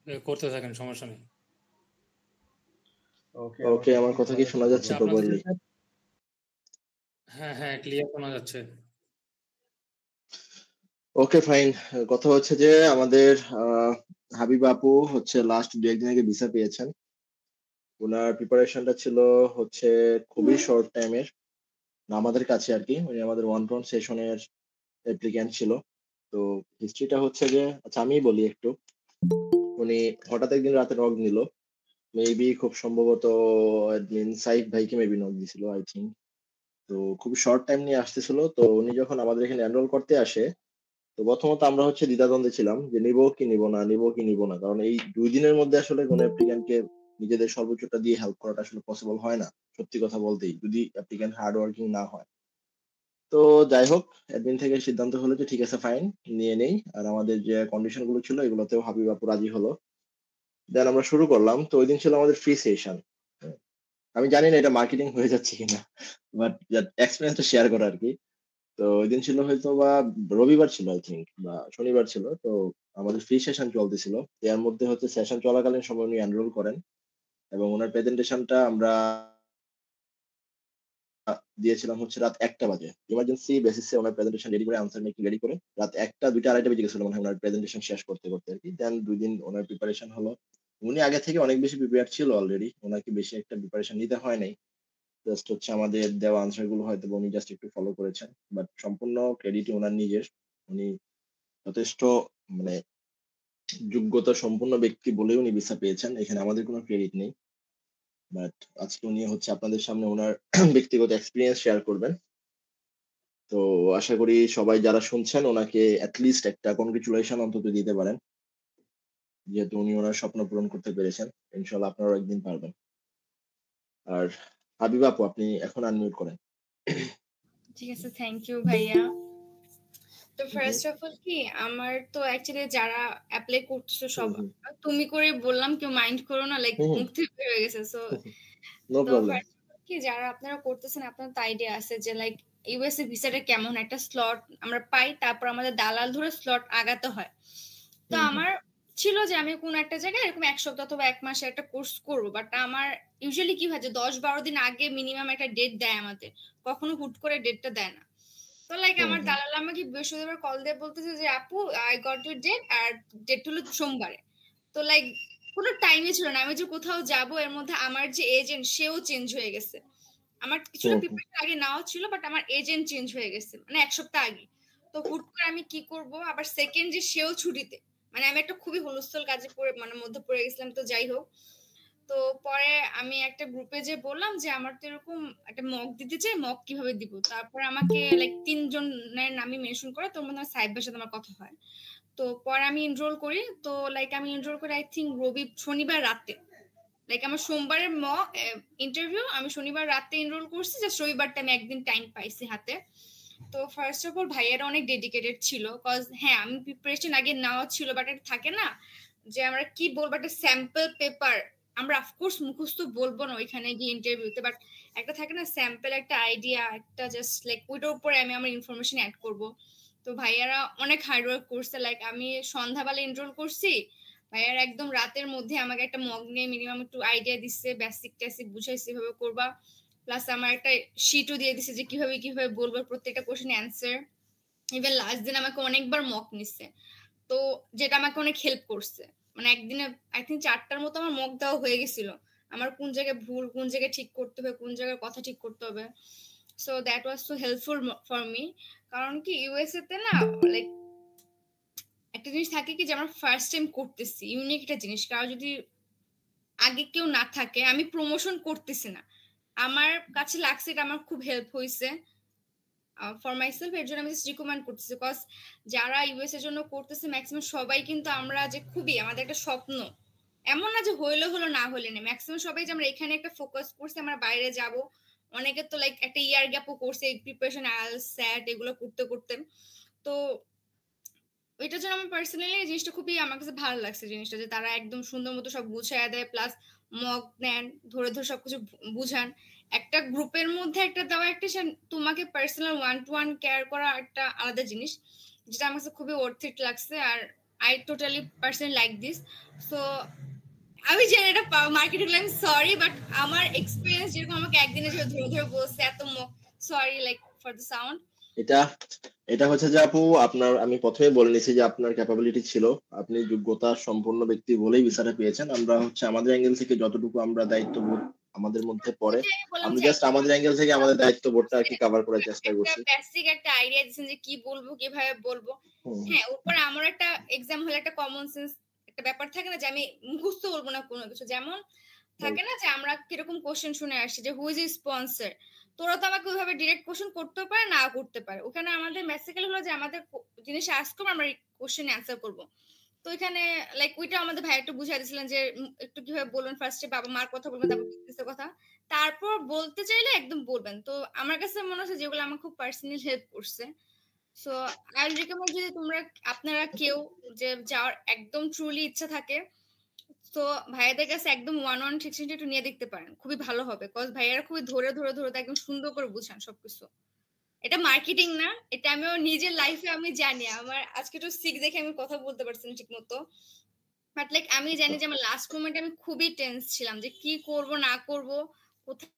করতে থাকেন, সমস্যা নেই। ওকে, আমার কথা কি শোনা যাচ্ছে প্রপারলি? হ্যাঁ, হ্যাঁ, ক্লিয়ার শোনা যাচ্ছে। ওকে, ফাইন। কথা হচ্ছে যে আমাদের হাবিব আপু হচ্ছে লাস্ট 2-1 দিন আগে ভিসা পেয়েছেন। উনার প্রিপারেশনটা ছিল হচ্ছে খুবই শর্ট টাইমের। না আমাদের কাছে আরকি। উনি আমাদের 1 রাউন্ড সেশনের অ্যাপ্লিক্যান্ট ছিল। তো হিস্ট্রিটা হচ্ছে যে আচ্ছা আমিই বলি একটু। উনি হঠাৎ একদিন রাতে নক দিল। মেবি খুব সম্ভবত অ্যাডমিন সাইফ ভাইকে মেবি নক দিছিল আই থিংক। তো খুবই শর্ট টাইম নিয়ে আসতেছিল। তো উনি যখন আমাদের এখানে এনরোল করতে আসে, তো প্রথমত আমরা হচ্ছে দ্বিধাদ্বন্দ্বে ছিলাম যে নিবো কি নিবো না, নিবো কি নিবো না। কারণ এই ২ দিনের মধ্যে আসলে কোন অ্যাপ্লিক্যান্টকে নিজেদের সর্বোচ্চটা দিয়ে হেল্প করাটা আসলে পসিবল হয় না। সত্যি কথা বলতেই। যদি অ্যাপ্লিক্যান্ট হার্ড ওয়ার্কিং না হয়। তো যাই হোক, অ্যাডমিন থেকে সিদ্ধান্ত হলো যে ঠিক আছে ফাইন, নিয়ে নেই। আর আমাদের যে কন্ডিশন গুলো ছিল এগুলোতেও হাবিব আপু রাজি হলো। দেন আমরা শুরু করলাম। তো ঐদিন ছিল আমাদের ফ্রি সেশন। হ্যাঁ? আমি জানি না এটা মার্কেটিং হয়ে যাচ্ছে কিনা। বাট এক্সপেরিয়েন্সটা শেয়ার করা আরকি। তো ঐদিন ছিল হয়তোবা রবিবার ছিল আই থিংক বা শনিবার ছিল। তো আমাদের ফ্রি সেশন চলতেছিল। এর মধ্যে হচ্ছে সেশন চলাকালীন সময় উনি এনরোল করেন এবং উনার প্রেজেন্টেশনটা আমরা দিয়েছিলাম হচ্ছে রাত ১টা বাজে। ইমার্জেন্সি বেসিস এ উনার প্রেজেন্টেশন রেডি করে আনসার মেকিং রেডি করে রাত ১টা ২টা ২.৫টা বেজে গেছিল মনে হয় উনার প্রেজেন্টেশন শেষ করতে আরকি। দেন ২ দিন উনার প্রিপারেশন হলো। উনি আগে থেকে অনেক বেশি প্রিপেয়ার্ড ছিল অলরেডি। উনাকে বেশি একটা প্রিপারেশন নিতে হয় নাই। জাস্ট হচ্ছে আমাদের দেওয়া আনসার গুলো হয়তোবা উনি জাস্ট একটু ফলো করেছেন। বাট সম্পূর্ণ ক্রেডিটই উনার নিজের। উনি যথেষ্ট মানে যোগ্যতা সম্পন্ন ব্যক্তি বলেই উনি ভিসা পেয়েছেন। এখানে আমাদের কোনো ক্রেডিট নেই। বাট আজকে উনি হচ্ছে আপনাদের সামনে উনার ব্যক্তিগত এক্সপেরিয়েন্স শেয়ার করবেন। তো আশা করি সবাই যারা শুনছেন উনাকে এট লিস্ট একটা কংগ্রাচুলেশন অন্তত দিতে পারেন। যেহেতু উনি উনার স্বপ্ন পূরণ করতে পেরেছেন। ইনশাআল্লাহ আপনারাও একদিন পারবেন। আর হাবিবা আপু আপনি এখন আনমিউট করেন। ঠিক আছে, থ্যাংক ইউ ভাইয়া। তো হু, হু। ফার্স্ট অফ অল কি আমার তো অ্যাকচুয়ালি যারা এপ্লাই করতেছো হু, সব হু। তুমি করে বললাম, কেউ মাইন্ড করো না, লাইক হু, হু। মুখ থেকে বের হয়ে গেছে। সো নো তো প্রবলেম। ফার্স্ট অফ অল কি যারা আপনারা করতেছেন আপনার তো আইডিয়া আছে যে লাইক ইউএসএ ভিসাটা কেমন একটা স্লট আমরা পাই, তারপর আমাদের দালাল ধরে স্লট আগাতে হয়। তো হু, হু। আমার ছিল যে আমি কোন একটা জায়গায় এরকম ১ সপ্তাহ অথবা ১ মাসে একটা কোর্স করব। বাট আমার ইউজুয়ালি কি হয় যে ১০-১২ দিন আগে মিনিমাম একটা ডেট দেয় আমাদের। কখনো হুট করে ডেটটা দেয় না। তো লাইক হু, আমার হু। দালাল আমাকে বৃহস্পতিবার কল দিয়ে বলতেছে যে, "আপু আই গট ইউর ডেট" আর ডেট হলো সোমবারে। তো লাইক কোন টাইমই ছিল না। আমি যে কোথাও যাবো এর মধ্যে আমার যে এজেন্ট সেও চেঞ্জ হয়ে গেছে। আমার হু, কিছুটা হু। প্রিপারেশন আগে নেওয়া ছিল বাট আমার এজেন্ট চেঞ্জ হয়ে গেছে। মানে ১ সপ্তাহ আগে। তো হুট করে আমি কি করব? আবার সেকেন্ড যে সেও ছুটিতে। মানে আমি একটা খুবই হুলস্থুল কাজে মধ্যে পড়ে গেছিলাম। তো যাই হোক। তো পরে আমি একটা গ্রুপে যেয়ে বললাম যে, "আমার তো এরকম একটা মক দিতে চাই, মক কিভাবে দিব?" তারপরে আমাকে লাইক ৩ জনের নামই মেনশন করে। তোর মধ্যে সাইব ভাইয়ের সাথে আমার কথা হয়। তো পরে আমি এনরোল করি। তো লাইক আমি এনরোল করি আই থিংক শনিবার রাতে। লাইক আমার সোমবারের ইন্টারভিউ আমি শনিবার রাতে এনরোল করছি। জাস্ট রবিবারটা আমি একদিন টাইম পাইছি হাতে। তো ফার্স্ট অফ অল ভাইয়ারা অনেক ডেডিকেটেড ছিল। কজ হ্যাঁ, আমি প্রিপারেশন আগে নেওয়া ছিল বাট এটা থাকে না যে আমরা কি বলবো একটা স্যাম্পল পেপার আমরা অফকোর্স মুখস্থ বলবো না ওইখানে গিয়ে ইন্টারভিউতে, বাট একটা থাকে না স্যাম্পল একটা আইডিয়া, একটা জাস্ট লাইক ওইটার উপরে আমি আমার ইনফরমেশন অ্যাড করব। তো ভাইয়ারা অনেক হার্ড ওয়ার্ক করছে। লাইক আমি সন্ধ্যাবেলা এনরোল করছি, ভাইয়ারা একদম রাতের মধ্যে আমাকে একটা মগ নিয়ে মিনিমাম একটু আইডিয়া দিচ্ছে, বেসিক টেসিক বুঝাইছে এভাবে করবা। প্লাস আমার একটা শিটও দিয়ে দিছে যে কিভাবে বলবো প্রত্যেকটা কোশ্চেন অ্যান্সার। ইভেন লাস্ট দিন আমাকে অনেকবার মক নিচ্ছে। তো যেটা আমাকে অনেক হেল্প করছে। মানে একদিনে আই থিংক ৪টার মতো আমার মক দেওয়া হয়ে গেছিল। আমার কোন জায়গায় ভুল, কোন জায়গায় ঠিক করতে হবে, কোন জায়গায় কথা ঠিক করতে হবে। So that was so helpful for me. কারণ কি ইউএসএ তে না লাইক একটা জিনিস থাকে কি যে আমরা ফার্স্ট টাইম করতেছি, ইউনিক একটা জিনিস। কারো যদি আগে কেউ না থাকে, আমি প্রমোশন করতেছি না। আমার কাছে লাগছে এটা আমার খুব হেল্প হইছে। ফর মাইসেলফ এর জন্য আমি জাস্ট রিকমেন্ড করতেছি। বিকজ যারা ইউএস এর জন্য করতেছে ম্যাক্সিমাম সবাই কিন্তু আমরা যে খুবই আমাদের একটা স্বপ্ন। এমন না যে হইলে হলো না হইলে নেই। ম্যাক্সিমাম সবাই যে আমরা এখানে একটা ফোকাস করছি আমরা বাইরে যাব। অনেকে তো লাইক একটা ইয়ার গ্যাপও করছে এই প্রিপারেশন আইএলটিএস, স্যাট এগুলো করতে। তো এটার জন্য আমার পার্সোনালি এই জিনিসটা খুবই আমার কাছে ভালো লাগছে জিনিসটা যে তারা একদম সুন্দর মতো সব গুছাইয়া দেয়, প্লাস মক নেন, ধরে সবকিছু বুঝান। একটা গ্রুপের মধ্যে একটা দেওয়া একটা তোমাকে personal one to one care করা একটা আলাদা জিনিস, যেটা আমার কাছে খুবই ওর্থ ইট লাগছে। আর I totally personally like this. So আমি জানি এটা মার্কেটিং লাইন, সরি, বাট আমার এক্সপেরিয়েন্স যেরকম আমাকে একদিনে ধরে ধরে বলছে এত sorry like for the sound. এটা এটা হচ্ছে যে আপু আপনার, আমি প্রথমে বলে নিছি যে আপনার ক্যাপাবিলিটি ছিল, আপনি যোগ্যতা সম্পন্ন ব্যক্তি বলেই ভিসাটা পেয়েছেন। আমরা হচ্ছে আমাদের অ্যাঙ্গেল থেকে যতটুকু আমরা দায়িত্ববোধ আমাদের মধ্যে পড়ে, আমরা জাস্ট আমাদের অ্যাঙ্গেল থেকে আমাদের দায়িত্ববোধটা আর কি কভার করার চেষ্টা করছি। বেসিক একটা আইডিয়া দিচ্ছেন যে কি বলবো কিভাবে বলবো। হ্যাঁ, উপরে আমার একটা এক্সাম হলে একটা কমন সেন্স একটা ব্যাপার থাকে না যে আমি মুখস্থ বলবো না কোনো কিছু। যেমন থাকে না যে আমরা কিরকম কোশ্চেন শুনে আসছি যে হু ইজ স্পন্সর, তোরা তো আমাকে ওইভাবে ডিরেক্ট কোশ্চেন করতেও পারে না করতে পারে। ওখানে আমাদের বেসিক্যালি হলো যে আমাদের জিনিস আস্ক করবো, আমরা কোশ্চেন অ্যান্সার করবো। তো এখানে লাইক ওইটা আমাদের ভাই একটু বুঝাই দিয়েছিলেন যে একটু কিভাবে বলবেন, ফার্স্টে বাবা মার কথা বলবেন, তারপর বিজনেসের কথা, তারপর বলতে চাইলে একদম বলবেন। তো আমার কাছে মনে হচ্ছে যেগুলো আমার খুব পার্সোনাল হেল্প করছে। সো আই উইল রিকমেন্ড যদি আপনারা কেউ যে যাওয়ার একদম ট্রুলি ইচ্ছা থাকে, তো ভাইয়াদের কাছে একদম ওয়ান টিচিং একটু নিয়ে দেখতে পারেন, খুবই ভালো হবে। কজ ভাইয়ারা খুবই ধরে ধরে ধরে একদম সুন্দর করে বুঝান সবকিছু। এটা মার্কেটিং না, এটা আমিও নিজের লাইফে আমি জানি। আমার আজকে একটু সিক দেখে আমি কথা বলতে পারছি না ঠিক মতো, বাট লাইক আমি জানি যে আমার লাস্ট মোমেন্টে আমি খুবই টেন্স ছিলাম যে কি করব না করব, কোথায়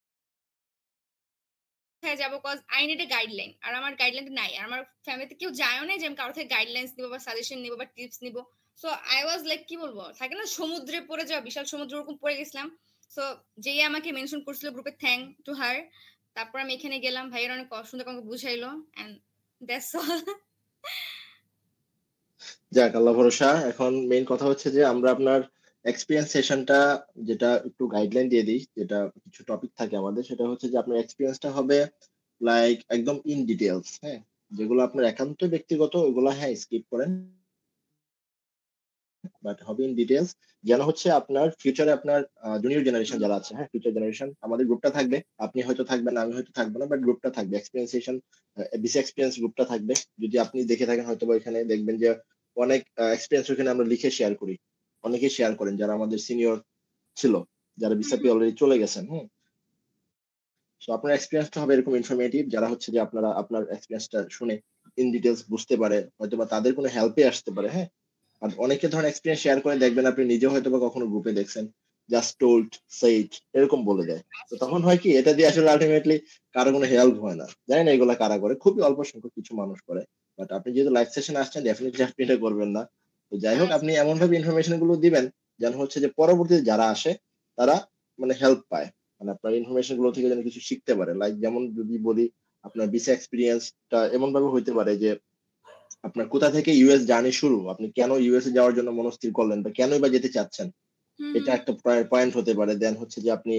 যাবো, cause I need a guideline. আর আমার গাইডলাইন নাই, আর আমার ফ্যামিলিতে কেউ যায়ও না যে আমি কারো থেকে গাইডলাইন্স নিবো বা সাজেশন নিবো বা টিপস নিবো। সো আই ওয়াজ লাইক কি বলবো, থাকে না সমুদ্রে পড়ে যাওয়া, বিশাল সমুদ্র ওরকম পড়ে গেছিলাম। সো যেই আমাকে মেনশন করছিল গ্রুপে, থ্যাংক টু হার। তারপর আমি এখানে গেলাম, ভাইয়ের অনেক সুন্দর আমাকে বুঝাইলো, এন্ড দ্যাটস অল। যাক, আল্লাহ ভরসা। এখন মেইন কথা হচ্ছে যে আমরা আপনার এক্সপিরিয়েন্স সেশনটা যেটা একটু গাইডলাইন দিয়ে দিই, যেটা কিছু টপিক থাকে আমাদের, সেটা হচ্ছে যে আপনার এক্সপিরিয়েন্সটা হবে লাইক একদম ইন ডিটেলস। হ্যাঁ, যেগুলো আপনার একান্ত ব্যক্তিগত ওগুলো হ্যাঁ স্কিপ করেন, বাট হবে ইন ডিটেলস। যেন হচ্ছে আপনার ফিউচারে আপনার জুনিয়র জেনারেশন যারা আছে, হ্যাঁ ফিউচার জেনারেশন, আমাদের গ্রুপটা থাকবে, আপনি হয়তো থাকবেন আমি হয়তো থাকবো না, বাট গ্রুপটা থাকবে, এক্সপিরিয়েন্স সেশন বিসি এক্সপিরিয়েন্স গ্রুপটা থাকবে। যদি আপনি দেখে থাকেন হয়তো বা এখানে দেখবেন যে অনেক এক্সপিরিয়েন্স ওখানে আমরা লিখে শেয়ার করি, অনেকেই শেয়ার করেন যারা আমাদের সিনিয়র ছিল, যারা বিসাপি অলরেডি চলে গেছেন। সো আপনার এক্সপিরিয়েন্সটা হবে এরকম ইনফরমেটিভ, যারা হচ্ছে যে আপনারা আপনার এক্সপিরিয়েন্সটা শুনে ইন ডিটেলস বুঝতে পারে, হয়তো বা তাদের কোনো হেল্পে আসতে পারে। হ্যাঁ, আর অনেকে ধরেন এক্সপিরিয়েন্স শেয়ার করে, দেখবেন আপনি নিজেও হয়তো বা কখনো গ্রুপে দেখছেন জাস্ট টোল্ড সেইড এরকম বলে দেয়। তো তখন হয় কি, এটা দিয়ে আসলে আলটিমেটলি কারো কোনো হেল্প হয় না। জানি না এগুলা কারা করে, খুবই অল্প সংখ্যক কিছু মানুষ করে। বাট আপনি যেহেতু লাইভ সেশনে আসছেন, ডেফিনেটলি আপনি এটা করবেন না। তো যাই হোক, আপনি এমন ভাবে ইনফরমেশন গুলো দিবেন যেন হচ্ছে যে পরবর্তীতে যারা আসে তারা মানে হেল্প পায়, মানে আপনার ইনফরমেশন গুলো থেকে যেন কিছু শিখতে পারে। লাইক যেমন যদি বলি, আপনার বিসা এক্সপিরিয়েন্সটা এমন ভাবে হইতে পারে যে আপনার কোথা থেকে ইউএস জার্নি শুরু, আপনি কেন ইউএস এ যাওয়ার জন্য মনস্থির করলেন বা কেনই বা যেতে চাচ্ছেন, এটা একটা পয়েন্ট হতে পারে। দেন হচ্ছে যে আপনি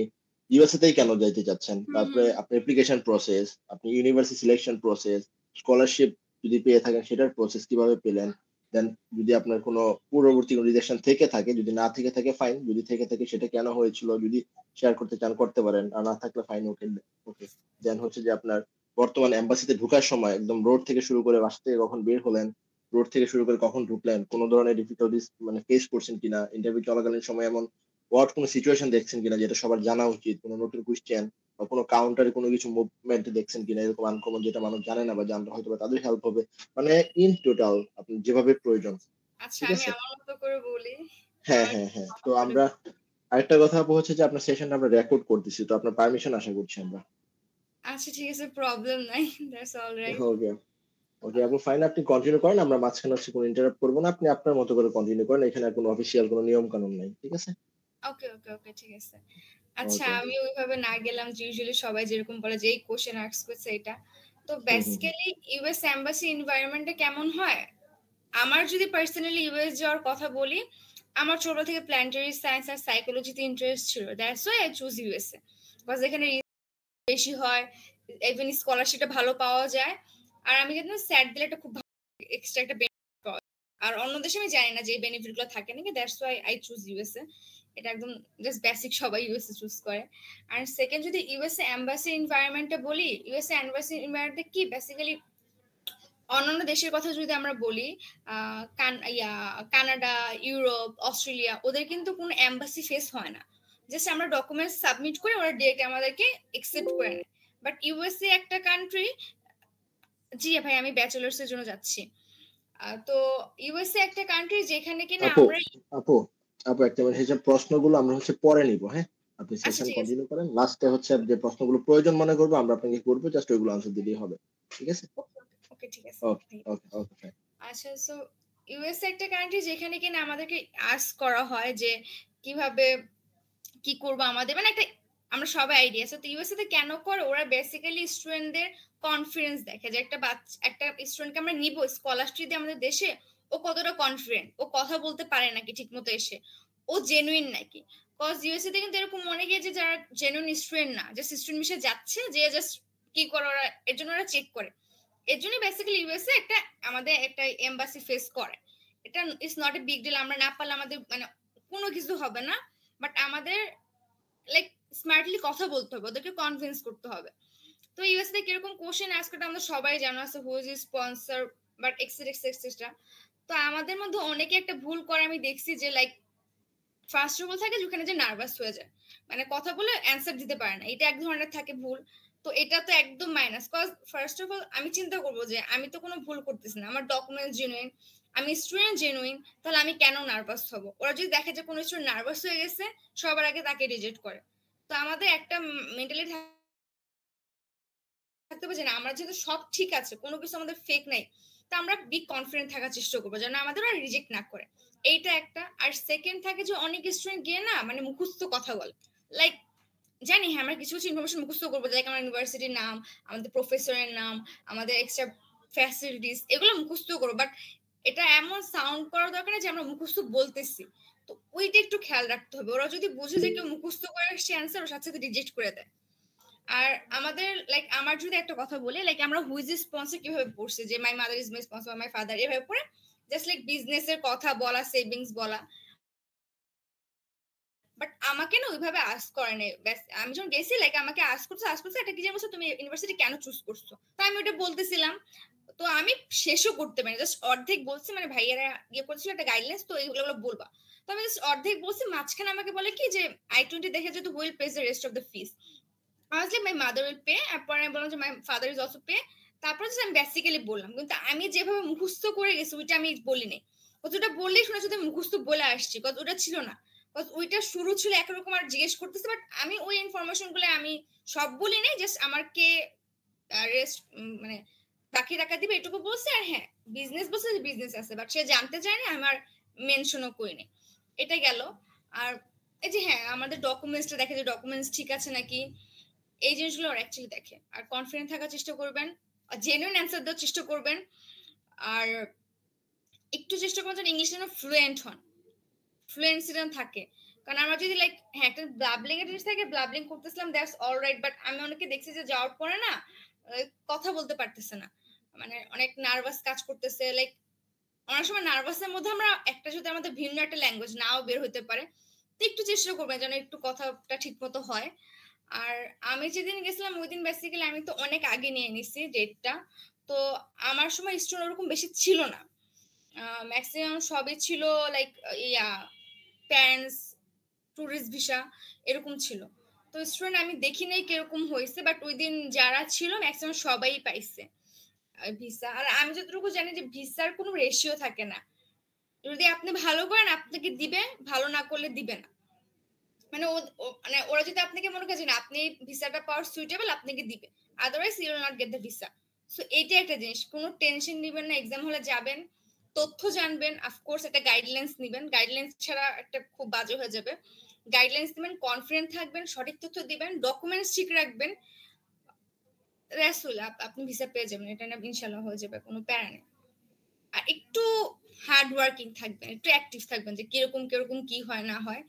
ইউএসএ তেই কেন যেতে চাচ্ছেন, তারপরে আপনার অ্যাপ্লিকেশন প্রসেস, আপনি ইউনিভার্সিটি সিলেকশন প্রসেস, স্কলারশিপ যদি পেয়ে থাকেন সেটার প্রসেস কিভাবে পেলেন। দেন যদি আপনার কোনো পূর্ববর্তী রিলেশন থেকে থাকে, যদি না থেকে থাকে ফাইন, যদি থেকে থাকে সেটা কেন হয়েছিল, যদি শেয়ার করতে চান করতে পারেন, আর না থাকলে ফাইন, ওকে ওকে। দেন হচ্ছে যে আপনার বর্তমান এম্বাসিতে ঢোকার সময় একদম রোড থেকে শুরু করে বাসা থেকে কখন বের হলেন, রোড থেকে শুরু করে কখন ঢুকলেন, কোন ধরনের ডিফিকাল্টিস মানে ফেস করছেন কিনা, ইন্টারভিউ চলাকালীন সময় এমন ওয়ার্ড কোনো সিচুয়েশন দেখছেন কিনা যেটা সবার জানা উচিত, কোনো নতুন কোয়েশ্চেন বা কোনো কাউন্টারে কোনো কিছু মুভমেন্ট দেখছেন কিনা এরকম আনকমন, যেটা মানুষ জানে না বা জানলে হয়তো বা তাদের হেল্প হবে। মানে ইন টোটাল আপনি যেভাবে প্রয়োজন। আচ্ছা, ঠিক আমি আছে? আমার মতো করে বলি। হ্যাঁ হ্যাঁ হ্যাঁ। তো আমরা আরেকটা কথা আপু হচ্ছে যে আপনার সেশনটা আমরা রেকর্ড করতেছি, তো আপনার পারমিশন আশা করছি আমরা। আচ্ছা ঠিক আছে, প্রবলেম নাই, দ্যাটস অলরাইট। ওকে ওকে আপু, ফাইন, আপনি কন্টিনিউ করেন, আমরা মাঝখানে হচ্ছে কোনো ইন্টারাপ্ট করবো না, আপনি আপনার মতো করে কন্টিনিউ করেন, এখানে আর কোনো অফিসিয়াল কোনো নিয়ম কানুন নাই। ঠিক আছে? ওকে ওকে ওকে, ঠিক আছে। আচ্ছা, ওকে। আমি ওইভাবে না গেলাম যে ইউজুয়ালি সবাই যেরকম বলে যে এই কোশ্চেন আস্ক করছে এটা। তো হুম। বেসিক্যালি ইউএস এম্বাসি এনভায়রনমেন্টে কেমন হয়, আমার যদি পার্সোনালি ইউএস যাওয়ার কথা বলি, আমার ছোট থেকে প্ল্যানেটারি সায়েন্স আর সাইকোলজিতে ইন্টারেস্ট ছিল, that's why I choose USA. Because এখানে বেশি হয়, ইভেন স্কলারশিপটা ভালো পাওয়া যায়। আর আমি জানি স্যাট দিলে একটা খুব এক্সট্রা একটা বেনিফিট পাওয়া যায়। আর অন্য দেশে আমি জানি না যে এই বেনিফিট গুলো থাকে নাকি, that's why I choose USA. এটা একদম জাস্ট বেসিক, সবাই ইউএসএ চুজ করে। আর সেকেন্ড যদি ইউএসএ এম্বাসি এনভায়রনমেন্টে বলি, ইউএসএ এম্বাসি এনভায়রনমেন্টে কি বেসিক্যালি অন্যান্য দেশের কথা যদি আমরা বলি, কানাডা, ইউরোপ, অস্ট্রেলিয়া, ওদের কিন্তু কোনো এম্বাসি ফেস হয় না। জাস্ট আমরা ডকুমেন্টস সাবমিট করে ওরা ডিরেক্ট আমাদেরকে একসেপ্ট করে নেয়। বাট ইউএসএ একটা কান্ট্রি, জি ভাই আমি ব্যাচেলার্স এর জন্য যাচ্ছি, তো ইউএসএ একটা কান্ট্রি যেখানে কিনা আপু আমরা আপু আপু একটা মিনিট, হিসাব প্রশ্নগুলো আমরা হচ্ছে পরে নিব, হ্যাঁ? আপনি আচ্ছা সেশন ঠিক আছে কন্টিনিউ করেন, লাস্টে হচ্ছে যে প্রশ্নগুলো প্রয়োজন মনে করবো আমরা আপনাকে করবো, জাস্ট ওইগুলো আনসার দিলেই হবে, ঠিক আছে? ওকে ওকে ঠিক আছে ওকে ওকে ওকে ফাইন। আচ্ছা সো ইউএসএ একটা কান্ট্রি যেখানে কিনা আমাদেরকে আস্ক করা হয় যে কিভাবে কি করবো আমাদের মানে একটা আমরা সবাই আইডিয়া আছে তো ইউএসএ তে কেন করে ওরা বেসিক্যালি স্টুডেন্টদের কনফিডেন্স দেখে যে একটা স্টুডেন্টকে আমরা নিব স্কলারশিপ দিয়ে আমাদের দেশে ও কতটা কনফিডেন্ট ও কথা বলতে পারে নাকি ঠিক মতো এসে ও জেনুইন নাকি কজ ইউএসএ তে কিন্তু এরকম মনে গিয়ে যে যারা জেনুইন স্টুডেন্ট না জাস্ট স্টুডেন্ট মিশে যাচ্ছে যে জাস্ট কি করে ওরা এর জন্য ওরা চেক করে এর জন্য বেসিক্যালি ইউএসএ একটা আমাদের একটা এমবাসি ফেস করে এটা it's not a big deal আমরা না পারলে আমাদের মানে কোনো কিছু হবে না বাট আমাদের লাইক স্মার্টলি কথা বলতে হবে ওদেরকে কনভিন্স করতে হবে তো ইউএস থেকে কিরকম কোশ্চেন আস্ক করতে আমরা সবাই জানো আছে who is sponsor but etcetera তো আমাদের মধ্যে অনেকে একটা ভুল করে আমি দেখছি যে লাইক ফার্স্ট অফ অল থাকে যেখানে যে নার্ভাস হয়ে যায় মানে কথা বলে অ্যান্সার দিতে পারে না এটা এক ধরনের থাকে ভুল তো এটা তো একদম minus cause first of all আমি চিন্তা করবো যে আমি তো কোনো ভুল করতেছি না আমার ডকুমেন্ট জেনুইন আমি স্টুডেন্ট জেনুইন তাহলে আমি কেন নার্ভাস হব ওরা যদি দেখে যে কোনো স্টুডেন্ট নার্ভাস হয়ে গেছে সবার আগে তাকে রিজেক্ট করে তো আমাদের একটা মেন্টালি থাকতে হবে যে না আমরা যেহেতু সব ঠিক আছে কোনো কিছু আমাদের ফেক নাই তা আমরা বিগ কনফিডেন্ট থাকার চেষ্টা করবো যেন আমাদের আর রিজেক্ট না করে এইটা একটা আর সেকেন্ড থাকে যে অনেক স্টুডেন্ট গিয়ে না মানে মুখস্থ কথা বলে লাইক জানি হ্যাঁ আমরা কিছু কিছু ইনফরমেশন মুখস্থ করবো লাইক আমার ইউনিভার্সিটির নাম আমাদের প্রফেসরের নাম আমাদের এক্সট্রা ফ্যাসিলিটিস এগুলো মুখস্থ করবো বাট এটা এমন সাউন্ড করা দরকার না যে আমরা মুখস্থ বলতেছি তো ওইটা একটু খেয়াল রাখতে হবে ওরা যদি বুঝে যে কেউ মুখস্থ করে আসছে অ্যান্সার ওর সাথে সাথে রিজেক্ট করে দেয় আর আমাদের লাইক আমার যদি একটা কথা বলি লাইক আমরা হুইজ স্পন্সর কিভাবে পড়ছি যে my mother is my sponsor my father এভাবে পড়ে জাস্ট লাইক বিজনেসের কথা বলা সেভিংস বলা বাট আমাকে না ওইভাবে আস্ক করে নাই আমি যখন গেছি লাইক আমাকে আস্ক করছে একটা কি যে বলছে তুমি ইউনিভার্সিটি কেন চুজ করছো তো আমি ওটা বলতেছিলাম তো আমি শেষও করতে পারি জাস্ট অর্ধেক বলছি মানে ভাইয়ারা ইয়ে করেছিল একটা গাইডলাইন্স তো এইগুলো বলবা তো আমি জাস্ট অর্ধেক বলছি মাঝখানে আমাকে বলে কি যে I-20 দেখে যে who'll pays the rest of the fees honestly my mother will pay এরপর আমি বললাম যে my father is also pay তারপর আমি বেসিক্যালি বললাম কিন্তু আমি যেভাবে মুখস্থ করে গেছি ওইটা আমি বলি নাই ওটা বললেই শুনে শুধু মুখস্থ বলে আসছি কজ ওটা ছিল না কজ ওইটা শুরু ছিল একরকম আর জিজ্ঞেস করতেছে বাট আমি ওই ইনফরমেশন গুলো আমি সব বলি নাই জাস্ট আমার কে রেস্ট মানে বাকি টাকা দিবে এটুকু বলছে আর হ্যাঁ বিজনেস বলছে যে বিজনেস আছে বাট সে জানতে চায় না আমার মেনশনও করি নাই এটা গেল আর এই যে হ্যাঁ আমাদের ডকুমেন্টসটা দেখে যে ডকুমেন্টস ঠিক আছে নাকি এই জিনিসগুলো ওরা অ্যাকচুয়ালি দেখে আর কনফিডেন্ট থাকার চেষ্টা করবেন জেনুইন অ্যান্সার দেওয়ার চেষ্টা করবেন আর একটু চেষ্টা করবেন যেন ইংলিশ যেন ফ্লুয়েন্ট হন ফ্লুয়েন্সি যেন থাকে কারণ আমরা যদি লাইক হ্যাঁ একটা ব্লাবলিং এর জিনিস থাকে ব্লাবলিং করতেছিলাম দ্যাটস অলরাইট বাট আমি অনেকে দেখছি যে যাওয়ার পরে না কথা বলতে পারতেছে না মানে অনেক নার্ভাস কাজ করতেছে লাইক অনেক সময় নার্ভাসের মধ্যে আমরা একটা যদি আমাদের ভিন্ন একটা ল্যাঙ্গুয়েজ নাও বের হতে পারে তো একটু চেষ্টা করবেন যেন একটু কথাটা ঠিক মতো হয় আর আমি যেদিন গেছিলাম ওই দিন বেসিক্যালি আমি তো অনেক আগে নিয়ে নিছি ডেটটা তো আমার সময় স্টুডেন্ট ওরকম বেশি ছিল না ম্যাক্সিমাম সবই ছিল like yeah parents tourist visa এরকম ছিল তো স্টুডেন্ট আমি দেখি নাই কিরকম হয়েছে বাট ওই দিন যারা ছিল ম্যাক্সিমাম সবাই পাইছে ভিসা আর আমি যতটুকু জানি যে ভিসার কোনো রেশিও থাকে না যদি আপনি ভালো করেন আপনাকে দিবে ভালো না করলে দিবে না মানে মানে ওরা যদি আপনাকে মনে করে যে আপনি ভিসাটা পাওয়ার সুইটেবল আপনাকে দিবে otherwise you will not get the visa so এইটা একটা জিনিস কোনো টেনশন নেবেন না এক্সাম হলে যাবেন তথ্য জানবেন অফকোর্স একটা গাইডলাইন্স নেবেন গাইডলাইন্স ছাড়া একটা খুব বাজে হয়ে যাবে গাইডলাইন্স নেবেন কনফিডেন্ট থাকবেন সঠিক তথ্য দিবেন ডকুমেন্টস ঠিক রাখবেন রাসূল আপনি ভিসা পেয়ে যাবেন এটা না ইনশাআল্লাহ হয়ে যাবে কোনো প্যারা নেই আর একটু হার্ড ওয়ার্কিং থাকবেন একটু অ্যাক্টিভ থাকবেন যে কিরকম কিরকম কি হয় না হয়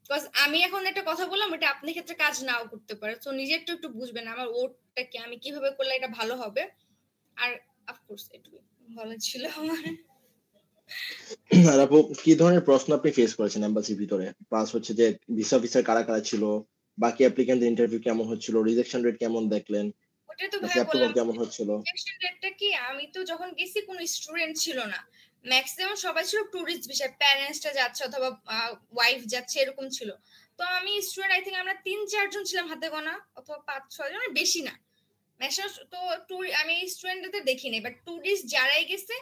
বিকজ আমি এখন একটা কথা বললাম এটা আপনার ক্ষেত্রে কাজ নাও করতে পারে তো নিজের একটু বুঝবেন আমার ওটা কি আমি কিভাবে করলে এটা ভালো হবে আর অফকোর্স একটু ভালো ছিল আমার আর আপু কি ধরনের প্রশ্ন আপনি ফেস করেছেন এম্বাসির ভিতরে, প্লাস হচ্ছে যে ভিসা অফিসার কারা কারা ছিল, বাকি অ্যাপ্লিকেন্টদের ইন্টারভিউ কেমন হচ্ছিল, রিজেকশন রেট কেমন দেখলেন, ওটা তো নাকি ভাই অ্যাপ্রুভাল বললাম কেমন হচ্ছিল? রিজেকশন রেটটা কি আমি তো যখন গেছি কোনো স্টুডেন্ট ছিল না ম্যাক্সিমাম সবাই ছিল টুরিস্ট ভিসা প্যারেন্টসটা যাচ্ছে অথবা ওয়াইফ যাচ্ছে এরকম ছিল তো আমি স্টুডেন্ট আই থিঙ্ক আমরা 3-4 জন ছিলাম হাতে গোনা অথবা 5-6 জন বেশি না ম্যাক্সিমাম তো আমি স্টুডেন্টদের দেখিনি বাট টুরিস্ট যারাই গেছে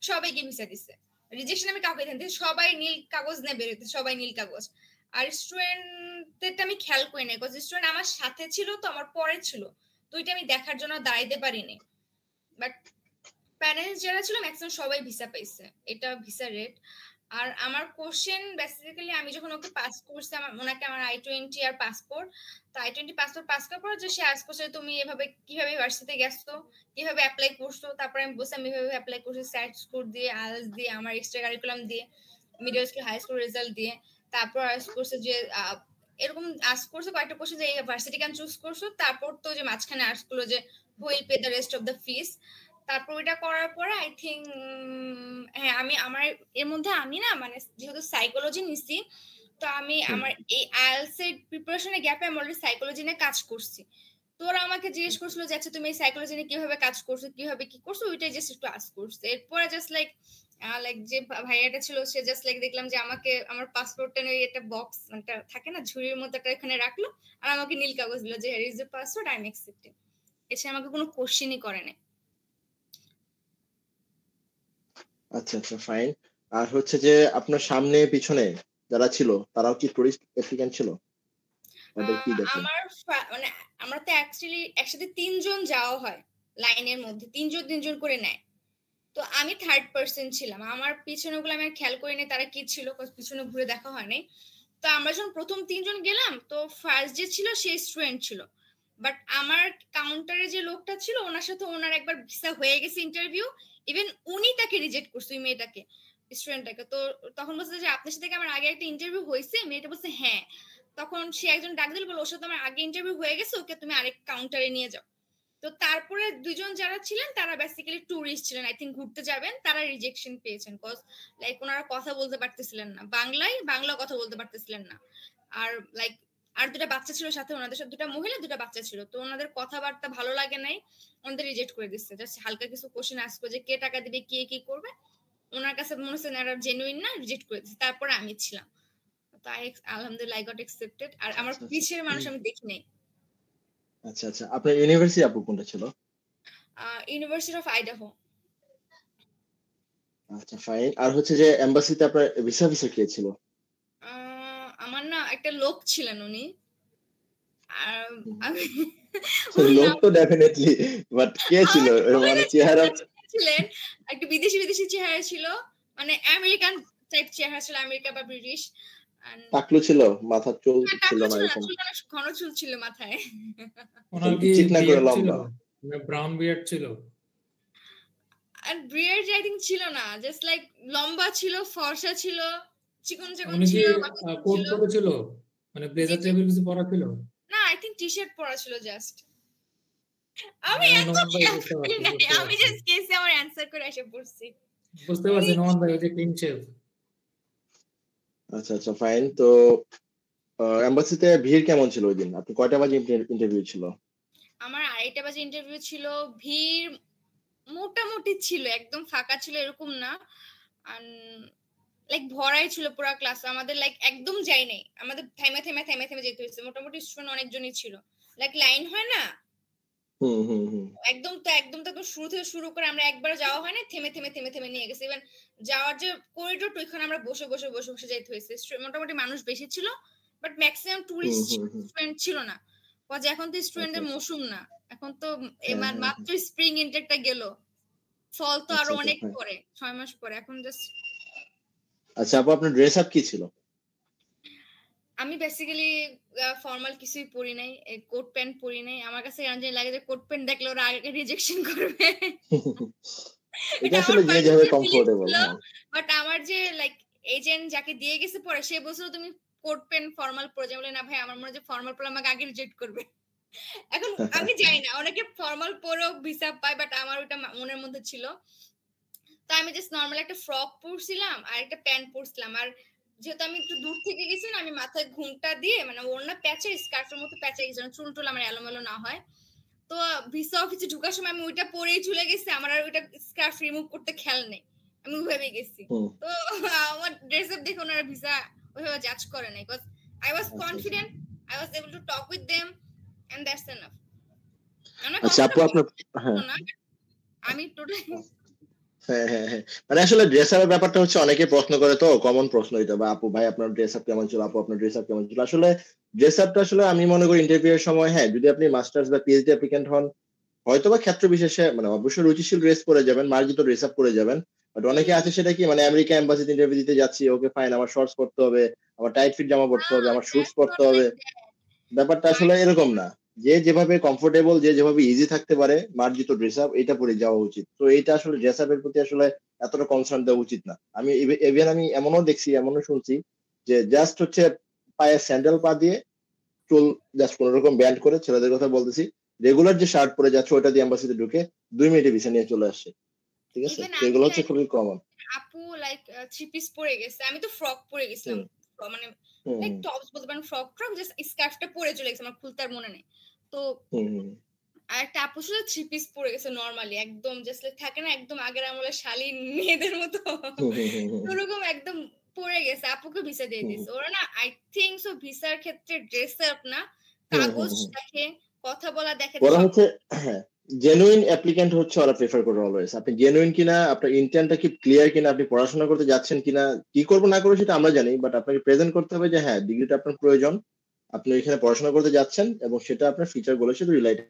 সবাইকে ভিসা দিছে। রিজেকশন আমি কাউকে দেন, সবাই নীল কাগজ নিয়ে বেরোতে, সবাই নীল কাগজ। আর স্টুডেন্টদেরটা আমি খেয়াল করি না, বিকজ স্টুডেন্ট আমার সাথে ছিল তো আমার পরে ছিল, তো এটা আমি দেখার জন্য দাঁড়াইতে পারিনি। বাট প্যারেন্টস যারা ছিল ম্যাক্সিমাম সবাই ভিসা পাইছে, এটা ভিসা রেট। আর আমার কোশ্চেন বেসিক্যালি আমি যখন ওকে পাস করছি, ওনাকে আমার I-20 আর পাসপোর্ট, তো I-20 পাসপোর্ট পাস করার পর যে সে আজ করছে তুমি এভাবে কিভাবে ইউনিভার্সিটিতে গেছো, কিভাবে অ্যাপ্লাই করছো, তারপরে আমি বলছি আমি এভাবে অ্যাপ্লাই করছি স্যাট স্কোর দিয়ে, আইএলটিএস দিয়ে, আমার এক্সট্রা কারিকুলাম দিয়ে, middle school high school result দিয়ে। তারপর আজ করছে যে এরকম আজ করছে কয়েকটা কোশ্চেন যে ইউনিভার্সিটি কেন চুজ করছো, তারপর তো যে মাঝখানে আর্টস গুলো যে will pay the rest of the fees. তারপর ওইটা করার পরে আই থিঙ্ক হ্যাঁ আমি আমার এর মধ্যে আমি না মানে যেহেতু সাইকোলজি নিছি, তো আমি আমার এই আইএলটিএস এর প্রিপারেশনের গ্যাপে আমি অলরেডি সাইকোলজি নিয়ে কাজ করছি। তো ওরা আমাকে জিজ্ঞেস করছিল যে আচ্ছা তুমি এই সাইকোলজি নিয়ে কিভাবে কাজ করছো, কিভাবে কি করছো, ওইটাই জাস্ট একটু আস্ক করছে। এরপরে জাস্ট লাইক যে ভাইয়াটা ছিল সে জাস্ট লাইক দেখলাম যে আমাকে আমার পাসপোর্টটা নিয়ে একটা বক্স একটা থাকে না ঝুড়ির মতো একটা এখানে রাখলো, আর আমাকে নীল কাগজ দিল যে here is the passport, I am accepting. এসে আমাকে কোনো কোশ্চেনই করে নাই। আচ্ছা আচ্ছা ফাইন। আর হচ্ছে যে আপনার সামনে পিছনে যারা ছিল তারাও কি টুরিস্ট অ্যাপ্লিক্যান্ট ছিল? তাদের কি দেখেন? আমার মানে আমরা তো অ্যাকচুয়ালি একসাথে 3 জন যাওয়া হয় লাইনের মধ্যে, 3 জন করে নেয়। তো আমি থার্ড পার্সন ছিলাম, আমার পিছনেগুলো আমি আর খেয়াল করিনি তারা কি ছিল, পিছনে ঘুরে দেখা হয় নাই। তো আমরা যখন প্রথম 3 জন গেলাম, তো ফার্স্ট যে ছিল সে স্টুডেন্ট ছিল, বাট আমার কাউন্টারে যে লোকটা ছিল ওনার সাথে ওনার একবার ভিসা হয়ে গেছে ইন্টারভিউ, ইভেন উনি তাকে রিজেক্ট করছে ওই মেয়েটাকে, স্টুডেন্টটাকে। তো তখন বলছে যে আপনার সাথে আমার আগে একটা ইন্টারভিউ হয়েছে, মেয়েটা বলছে হ্যাঁ। তখন সে একজন ডাক দিল, বলে ওর সাথে আমার আগে ইন্টারভিউ হয়ে গেছে, ওকে তুমি আরেক কাউন্টারে নিয়ে যাও। তো তারপরে দুইজন যারা ছিলেন তারা বেসিক্যালি ট্যুরিস্ট ছিলেন, আই থিঙ্ক ঘুরতে যাবেন, তারা রিজেকশন পেয়েছেন কজ লাইক ওনারা কথা বলতে পারতেছিলেন না বাংলা কথা বলতে পারতেছিলেন না। আর লাইক আর দুটা বাচ্চা ছিল সাথে, ওনাদের সাথে দুটা মহিলা দুটা বাচ্চা ছিল, তো ওনাদের কথাবার্তা ভালো লাগে নাই, ওনাদের রিজেক্ট করে দিচ্ছে। জাস্ট হালকা কিছু কোশ্চেন আসবে যে কে টাকা দিবে, কে কি করবে, ওনার কাছে মনে হচ্ছে না জেনুইন না, রিজেক্ট করে দিচ্ছে। তারপরে আমি ছিলাম, তাই আলহামদুলিল্লাহ আই গট অ্যাকসেপ্টেড। আর আমার পিছের মানুষ আমি দেখি নাই। আচ্ছা আচ্ছা, আপনার ইউনিভার্সিটি আপু কোনটা ছিল? University of Idaho. আচ্ছা ফাইন। আর হচ্ছে যে এমবাসিতে আপনার ভিসা কে ছিল? আমার না একটা লোক ছিলেন উনি, আর আমি লোক তো ডেফিনেটলি, বাট কে ছিল মানে চেহারা? ছিলেন একটা বিদেশি চেহারা ছিল, মানে আমেরিকান টাইপ চেহারা ছিল, আমেরিকা বা ব্রিটিশ। টাকলু ছিল, মাথার চুল ছিল না এরকম? ঘন চুল ছিল মাথায়। ওনার কি চিকনা করে বিয়ার্ড ছিল, লম্বা? ব্রাউন বিয়ার্ড ছিল? আর বিয়ার্ড আই থিংক ছিল না, জাস্ট লাইক লম্বা ছিল, ফর্সা ছিল, চিকন চিকন উনি কি ছিল। কোট পরে ছিল, মানে ব্লেজার টাইপের কিছু পরা ছিল? না, আই থিংক টি-শার্ট পরা ছিল জাস্ট। আমি আমি জাস্ট কেসে আমার অ্যানসার করে এসে পড়ছি। বুঝতে পারছি নোমান ভাই ওই যে ক্লিন শেভ। আচ্ছা আচ্ছা ফাইন। তো এমবাসিতে ভিড় কেমন ছিল ওই দিন? আপনি কয়টা বাজে ইন্টারভিউ ছিল? আমার 2:30 বাজে ইন্টারভিউ ছিল। ভিড় মোটামুটি ছিল, একদম ফাঁকা ছিল এরকম না, লাইক ভরাই ছিল পুরো ক্লাস। আমাদের লাইক একদম যাই নাই, আমাদের থেমে যেতে হয়েছে। মোটামুটি স্টুডেন্ট অনেকজনই ছিল, লাইক লাইন হয় না একদম তো শুরু থেকে শুরু করে আমরা একবার যাওয়া হয় না, থেমে নিয়ে গেছে। ইভেন যাওয়ার যে করিডোর ওইখানে আমরা বসে যাইতে হয়েছে। মোটামুটি মানুষ বেশি ছিল, বাট ম্যাক্সিমাম টুরিস্ট স্টুডেন্ট ছিল না, কজ এখন তো স্টুডেন্টদের মৌসুম না, এখন তো মাত্র স্প্রিং ইনটেকটা গেল, ফল তো আরো অনেক পরে, 6 মাস পরে। এখন জাস্ট আচ্ছা আপু, আপনার ড্রেস আপ কি ছিল? আমি বেসিক্যালি ফর্মাল কিছুই পরি নাই, কোট প্যান্ট পরি নাই। আমার কাছে জানি লাগে যে কোট প্যান্ট দেখলে ওরা আগে রিজেকশন করবে। এটা আসলে যে যেভাবে কমফোর্টেবল। বাট আমার যে লাইক এজেন্ট যাকে দিয়ে গেছে পরে, সে বলছিল তুমি কোট প্যান্ট ফর্মাল পরে যাও। বলে না ভাই, আমার মনে হয় যে ফর্মাল পরে আমাকে আগে রিজেক্ট করবে। এখন আমি জানি না, অনেকে ফর্মাল পরেও ভিসা পায়, বাট আমার ওটা মনের মধ্যে ছিল। তো আমি জাস্ট নরমাল একটা ফ্রক পরছিলাম আর একটা প্যান্ট পরছিলাম। আর যেহেতু আমি একটু দূর থেকে গেছি না, আমি মাথায় ঘুমটা দিয়ে মানে ওড়না প্যাচে স্কার্ফের মতো প্যাচে গেছি, চুল টুল আমার এলোমেলো না হয়। তো ভিসা অফিসে ঢোকার সময় আমি ওইটা পরেই চলে গেছি, আমার আর ওইটা স্কার্ফ রিমুভ করতে খেয়াল নেই, আমি ওইভাবে গেছি। তো আমার ড্রেস আপ দেখে ওনারা ভিসা ওইভাবে জাজ করে নাই, because I was confident, I was able to talk with them, and that's enough. আচ্ছা আপু, আপনার আমি টোটালি হ্যাঁ হ্যাঁ হ্যাঁ, মানে আসলে ড্রেস আপের ব্যাপারটা হচ্ছে অনেকে প্রশ্ন করে, তো কমন প্রশ্ন এটা, বা আপু ভাই আপনার ড্রেস আপ কেমন ছিল, আপু আপনার ড্রেস আপ কেমন ছিল। আসলে ড্রেস আপটা আসলে আমি মনে করি ইন্টারভিউ এর সময়, হ্যাঁ যদি আপনি মাস্টার্স বা পিএইচডি অ্যাপ্লিকেন্ট হন, হয়তোবা ক্ষেত্র বিশেষে মানে অবশ্যই রুচিশীল ড্রেস পরে যাবেন, মার্জিত ড্রেস আপ করে যাবেন। বাট অনেকে আছে সেটা কি মানে আমেরিকা এম্বাসিতে ইন্টারভিউ দিতে যাচ্ছি, ওকে ফাইন আমার শর্টস পরতে হবে, আমার টাইট ফিট জামা পরতে হবে, আমার শুটস দ্যাটস পরতে নট হবে। লাইক ব্যাপারটা আসলে এরকম না। যে যেভাবে কমফোর্টেবল, যে যেভাবে ইজি থাকতে পারে, মার্জিত ড্রেস আপ এটা পরে যাওয়া উচিত। তো এইটা আসলে ড্রেস আপের প্রতি আসলে এতটা কনসার্ন দেওয়া উচিত না। আমি ইভেন আমি এমনও দেখছি, এমনও শুনছি যে জাস্ট হচ্ছে পায়ে স্যান্ডেল পা দিয়ে, চুল জাস্ট কোন রকম ব্যান্ড করে, ছেলেদের কথা বলতেছি, রেগুলার যে শার্ট পরে যাচ্ছে ওটা দিয়ে এম্বাসিতে ঢুকে 2 মিনিটে ভিসা নিয়ে চলে আসছে। ঠিক আছে, ইভেন তো আমি এগুলো হচ্ছে খুবই কমন। আপু লাইক থ্রি পিস পরে গেছে, আমি তো ফ্রক পরে গেছিলাম, হুম মানে হুম লাইক টপস বলতে পারেন, ফ্রক ট্রক জাস্ট স্কার্ফটা পরে চলে গেছে, আমার খুলতে আর মনে নেই। তো হুম হুম আর একটা আপু শুধু থ্রি পিস পরে গেছে নর্মালি, একদম জাস্ট লাইক থাকে না একদম আগের আমলের শালীন মেয়েদের মতো, হুম হুম হুম হুম ওরকম একদম পরে গেছে, আপুকে ভিসা দিয়ে হুম দিয়েছে ওরা না। আই থিংক সো ভিসার ক্ষেত্রে ড্রেস আপ না, হুম হুম কাগজ হুম। দেখে, কথা বলা দেখে যে ওরা সব। হচ্ছে, হ্যাঁ, জেনুইন অ্যাপ্লিক্যান্ট হচ্ছে ওরা প্রেফার করে অলওয়েজ। আপনি জেনুইন কিনা, আপনার ইন্টেন্টটা কি ক্লিয়ার কিনা, আপনি পড়াশোনা করতে যাচ্ছেন কিনা, কি করবো না করবো সেটা আমরা জানি, বাট আপনাকে প্রেজেন্ট করতে হবে যে হ্যাঁ ডিগ্রিটা আপনার প্রয়োজন, আপনি এখানে পড়াশোনা করতে যাচ্ছেন, এবং সেটা আপনার ফিচার গুলোর সাথে রিলেটেড।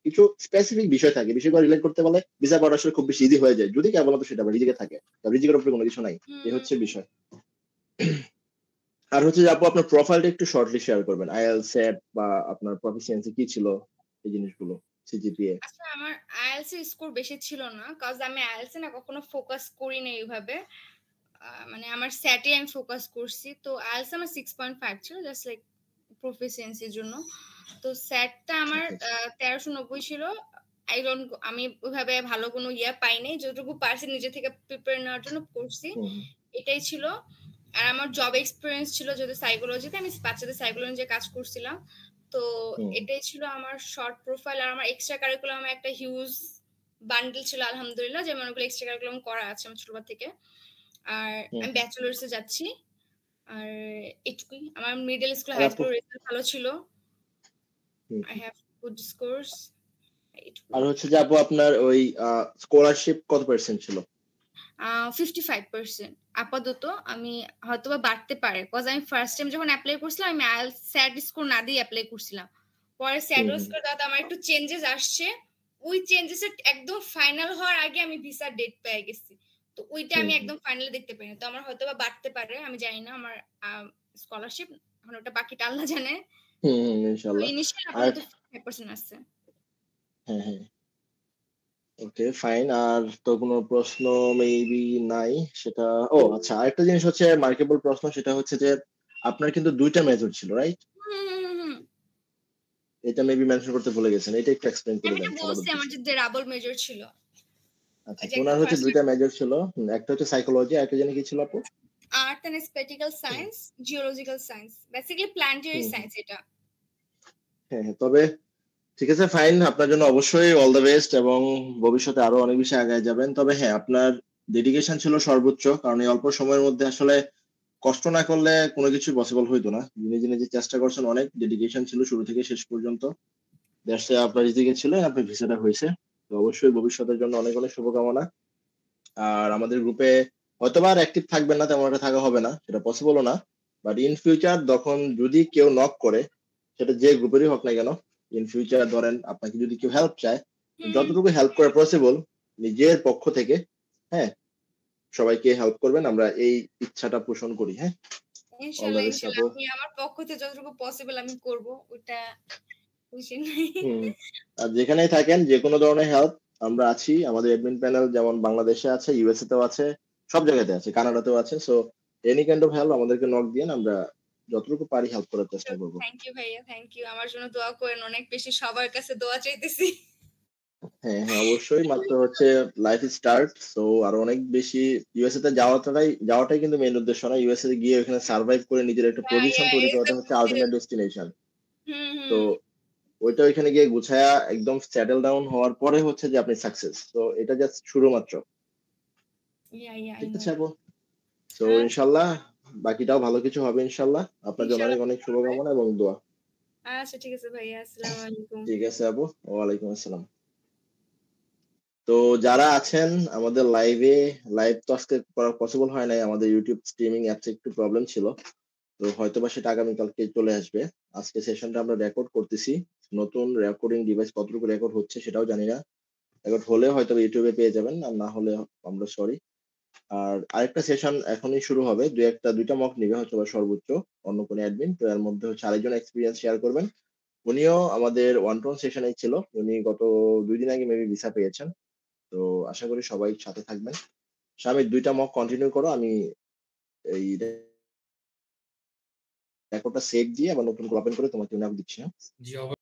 কিছু স্পেসিফিক বিষয় থাকে, বিষয়গুলো রিলেট করতে পারলে ভিসা পাওয়া আসলে খুব বেশি ইজি হয়ে যায়, যদি কেবলমাত্র সেটা রিজিকে থাকে, রিজিকের উপরে কোনো কিছু নাই। এই হচ্ছে বিষয়। আর হচ্ছে যে আপু আপনার প্রোফাইলটা একটু শর্টলি শেয়ার করবেন, আইএলটিএস সেট বা আপনার প্রফিসিয়েন্সি কি ছিল, এই জিনিসগুলো, সিজিপিএ। আচ্ছা, আমার আইএলটিএস এর স্কোর বেশি ছিল না, কজ আমি আইএলটিএস না কখনো ফোকাস করি না এইভাবে। মানে আমার স্যাটে আমি ফোকাস করছি, তো আইএলটিএস আমার 6.5 ছিল, জাস্ট লাইক প্রফিসিয়েন্সির জন্য। তো স্যাটটা আমার আচ্ছা আচ্ছা 1390 ছিল। আই ডোন্ট, আমি ওইভাবে ভালো কোনো ইয়া পাই নাই, যতটুকু পারছি নিজে থেকে প্রিপেয়ার নেওয়ার জন্য করছি, হুম এটাই ছিল। আর আমার জব এক্সপিরিয়েন্স ছিল যদি সাইকোলজিতে, আমি বাচ্চাদের সাইকোলজি নিয়ে কাজ করছিলাম। তো হুম এটাই ছিল আমার শর্ট প্রোফাইল। আর আমার এক্সট্রা কারিকুলাম একটা হিউজ বান্ডেল ছিল আলহামদুলিল্লাহ, যেমন ওগুলো এক্সট্রা কারিকুলাম করা আছে আমার ছোটবেলা থেকে। আর হুম আমি হুম। ব্যাচেলার্সে যাচ্ছি। আর এটুকুই। আমার মিডল স্কুল আর হাই আপু, স্কুল রেজাল্ট ভালো ছিল। Hmm I hmm. Have good scores, আর এটুকুই। হচ্ছে যে আপু আপনার ওই স্কলারশিপ কত পার্সেন্ট ছিল? 55%। আপাতত আমি হয়তোবা বাড়তে পারে, কজ আমি ফার্স্ট টাইম যখন অ্যাপ্লাই করছিলাম আমি আইএলটিএস স্যাট স্কোর না দিয়ে অ্যাপ্লাই করছিলাম। পরে স্যাট হুম হুম স্কোর দাদা আমার একটু চেঞ্জেস আসছে, ওই চেঞ্জেস একদম ফাইনাল হওয়ার আগে আমি ভিসার ডেট পেয়ে গেছি। তো ওইটা হুম আমি হুম একদম ফাইনালি দেখতে পাইনি। তো আমার হয়তোবা বাড়তে পারে, আমি জানি না আমার স্কলারশিপ, এখন ওটা বাকিটা আল্লাহ জানে। হুম হুম, তো ইনশাল্লাহ। ইনিশিয়াল আর আপাতত 5% আসছে। হ্যাঁ হ্যাঁ, ওকে ফাইন। আর তো কোনো প্রশ্ন মেবি নাই সেটা। ও আচ্ছা, আরেকটা জিনিস হচ্ছে মার্কেবল প্রশ্ন, সেটা হচ্ছে যে আপনার কিন্তু 2টা মেজর ছিল, রাইট? হুম, হুম, হুম, হুম। এটা মেবি মেনশন করতে ভুলে গেছেন, এটা একটু এক্সপ্লেইন করে আমি দেন এটা সবার বলছি আমার উদ্দেশ্যে। যে ডাবল মেজর ছিল, আচ্ছা, ওই যে তো একটা ওনার হচ্ছে ফার্স্ট 2টা মেজর ছিল, একটা হচ্ছে সাইকোলজি, আর একটা জানি কি ছিল আপু? Earth and spatial science, geological science, basically planetary hmm hmm. Science এটা। হ্যাঁ হ্যাঁ, তবে ঠিক আছে ফাইন, আপনার জন্য অবশ্যই অল দ্য বেস্ট, এবং ভবিষ্যতে আরো অনেক বেশি আগায় যাবেন। তবে হ্যাঁ, আপনার ডেডিকেশন ছিল সর্বোচ্চ, কারণ এই অল্প সময়ের মধ্যে আসলে কষ্ট না করলে কোনো কিছু পসিবল হইতো না। নিজে নিজে চেষ্টা করছেন, অনেক ডেডিকেশন ছিল শুরু থেকে শেষ পর্যন্ত। দেশে আপনার দিকে ছিল, আপনার ভিসাটা হয়েছে। তো অবশ্যই ভবিষ্যতের জন্য অনেক অনেক শুভকামনা। আর আমাদের গ্রুপে হয়তোবা আর অ্যাক্টিভ থাকবেন না, তেমন একটা থাকা হবে না, সেটা পসিবলও না। বাট ইন ফিউচার তখন যদি কেউ নক করে, সেটা যে গ্রুপেরই হোক না কেন, ইন ফিউচার ধরেন আপনাকে যদি কেউ হেল্প চায়, হুম, যতটুকু হেল্প করা পসিবল নিজের পক্ষ থেকে, হ্যাঁ, সবাইকে হেল্প করবেন, আমরা এই ইচ্ছাটা পোষণ করি। হ্যাঁ, অল দ্য ইনশাআল্লাহ বেস্ট ইনশাআল্লাহ আপু। আমি আমার পক্ষ থেকে যতটুকু পসিবল আমি করব, ওটা খুশি নাই। হুম। আর যেখানেই থাকেন, যে কোনো ধরনের হেল্প আমরা আছি, আমাদের এডমিন প্যানেল যেমন বাংলাদেশে আছে, ইউএসএ তেও আছে, সব জায়গাতে আছে, কানাডাতেও আছে। So any kind of help আমাদেরকে নক দিন, আমরা যতটুকু পারি হেল্প করার চেষ্টা করব। থ্যাংক ইউ ভাইয়া, থ্যাংক ইউ। আমার জন্য দোয়া করেন, অনেক বেশি সবার কাছে দোয়া চাইতেছি। হ্যাঁ হ্যাঁ, অবশ্যই, মাত্র হচ্ছে লাইফ স্টার্ট, সো আরো অনেক বেশি ইউএসএ তে যাওয়াটাই কিন্তু মেইন উদ্দেশ্য না। ইউএসএ তে গিয়ে ওখানে সার্ভাইভ করে নিজের একটা পজিশন তৈরি ইজ দ্য করাটা হচ্ছে আলটিমেট ডেস্টিনেশন। হুম, তো হুম। ওইটা ওইখানে গিয়ে গুছায়া একদম সেটেল ডাউন হওয়ার পরে হচ্ছে যে আপনি সাকসেস, তো এটা জাস্ট শুরু মাত্র। ইয়া আই ঠিক নো। আছে আপু, তো ইনশাল্লাহ বাকিটাও ভালো কিছু হবে ইনশাল্লাহ। আপনার জন্য অনেক ইনশাআল্লাহ। অনেক শুভকামনা এবং দোয়া। আচ্ছা ঠিক আছে ভাইয়া, আসসালামু আলাইকুম। ঠিক আছে আপু, ওয়ালাইকুম আসসালাম। তো যারা আছেন আমাদের লাইভ তো আজকে করা পসিবল হয় নাই, আমাদের ইউটিউব স্ট্রিমিং অ্যাপসে একটু প্রবলেম ছিল, তো হয়তোবা সেটা আগামীকালকে চলে আসবে। আজকে সেশনটা আমরা রেকর্ড করতেছি, নতুন রেকর্ডিং ডিভাইস কতটুকু রেকর্ড হচ্ছে সেটাও জানি না, রেকর্ড হলে হয়তো ইউটিউবে পেয়ে যাবেন, আর না হলে আমরা সরি। আর আরেকটা সেশন এখনই শুরু হবে, দুইটা মক নিবে হয়তো বা সর্বোচ্চ অন্য কোনো অ্যাডমিন, তো এর মধ্যে হচ্ছে আরেকজন এক্সপিরিয়েন্স শেয়ার করবেন। উনিও আমাদের ওয়ান টু সেশনে ছিল, উনি গত 2 দিন আগে মেবি ভিসা পেয়েছেন। তো আশা করি সবাই সাথে থাকবেন। শামিদ, 2টা মক কন্টিনিউ করো, আমি এই রেকর্ডটা সেভ দিয়ে আবার নতুন করে ওপেন করে তোমাকে নাম দিচ্ছি। হ্যাঁ? জি,